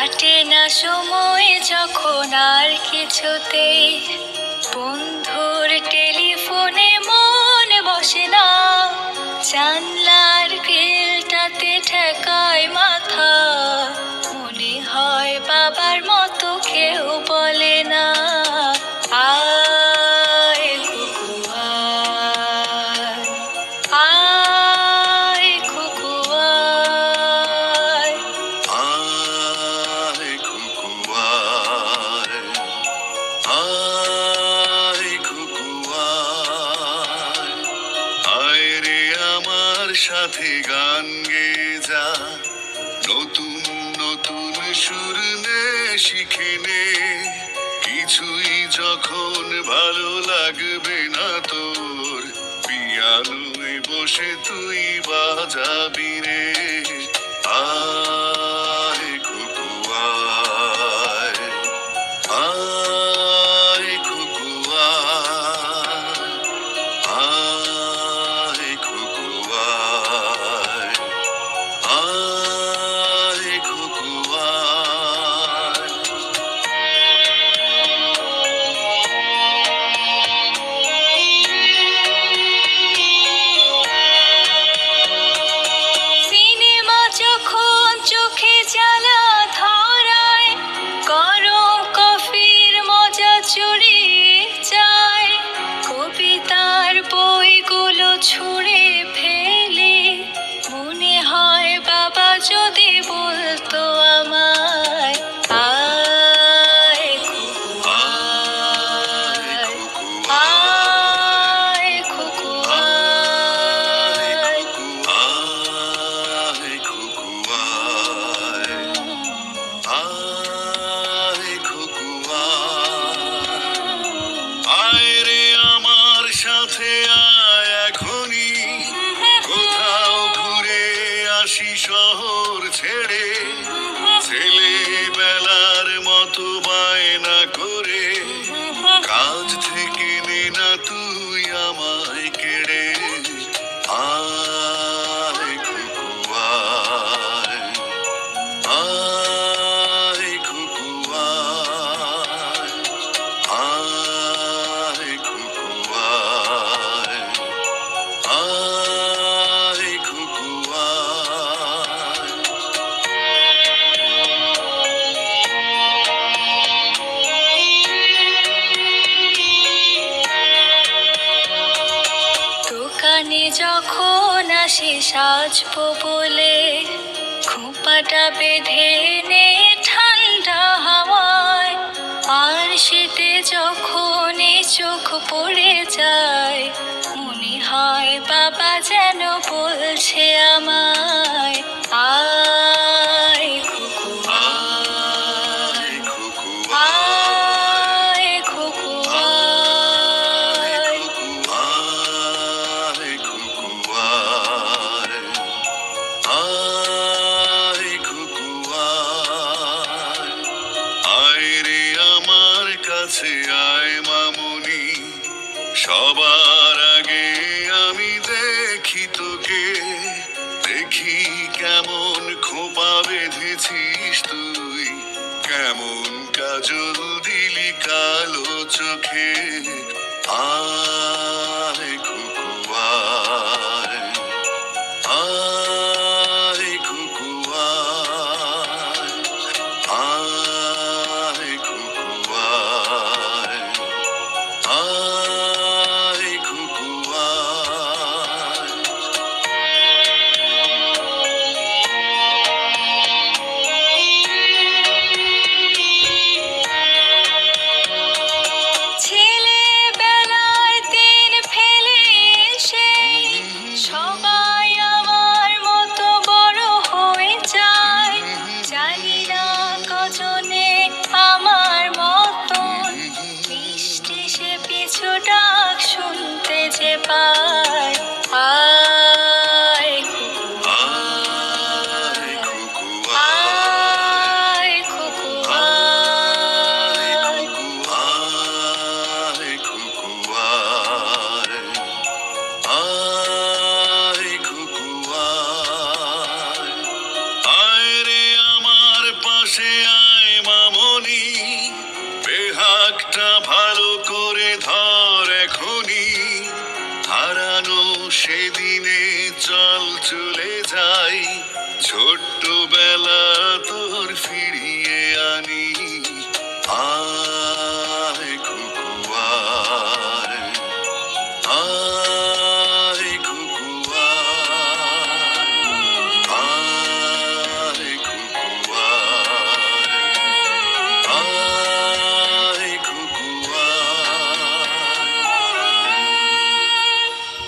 কাটে না সময় যখন আর কিছুতেই বন্ধুর টেলিফোনে মন বসে না, জানলার গ্রিলটাতে ঠেকায় মাথা, মনে হয় বাবার মতো কেউ বলে না, আয় কুকু আয়, আয় কুকু আয়। আয় খুকু আয়, আয় খুকু আয়, আয় রে আমার সাথে গান গেয়ে যা, নতুন নতুন সুর নে শিখে নে, কিছুই যখন ভালো লাগবে না তোর, পিয়ানোয় বসে তুই বাজাবি রে, আয় খুকু আয়, আয় খুকু আয়, আয় খুকু আয়, আয় খুকু আয়। সিনেমা যখন চোখে জ্বালা ধরায়, গরম কফির মজা চুরিয়ে যায়, কবিতার বইগুলো ছুঁড়ে ফেলে, মনে হয় বাবা যদি বলতো আমায়, আয় খুকু আয় আয়, খুকু আয় খুকু আয়, আয়। আয় খুকু আয়, আয় খুকু আয়, আয় রে আমার সাথে আয় এখনই, কোথাও ঘুরে আসি শহর ছেড়ে, ছেলেবেলার মতো বায়না করে, কাজ থেকে নে না তুই আমায় কেড়ে, আয় খুকু আয়, আয় খুকু আয়, আয় খুকু আয়, আয় খুকু আয়। দোকানে যখন আসি সাজবো বলে, খোঁপাটা বেঁধে নে ঠান্ডা হাওয়ায়, আর শীতে যখন এই চোখ পড়ে যায়, মনে হয় বাবা যেন বলছে আমায়, আয় খুকু আয়, আয় খুকু আয় খুকু আয়, আয়। আয় খুকু আয়, আয় খুকু আয়, আয় রে আমার কাছে আয় মামুনি, সবার আগে আমি দেখি তোকে, দেখি কেমন খোপা বেঁধেছিস তুই, কেমন কাজল দিলি কালো চোখে, আয় খুকু আয়, আয় খুকু আয়, আয় খুকু আয়, আয় খুকু আয়। ছেলেবেলায় চলে যাই ছোট্ট বেলা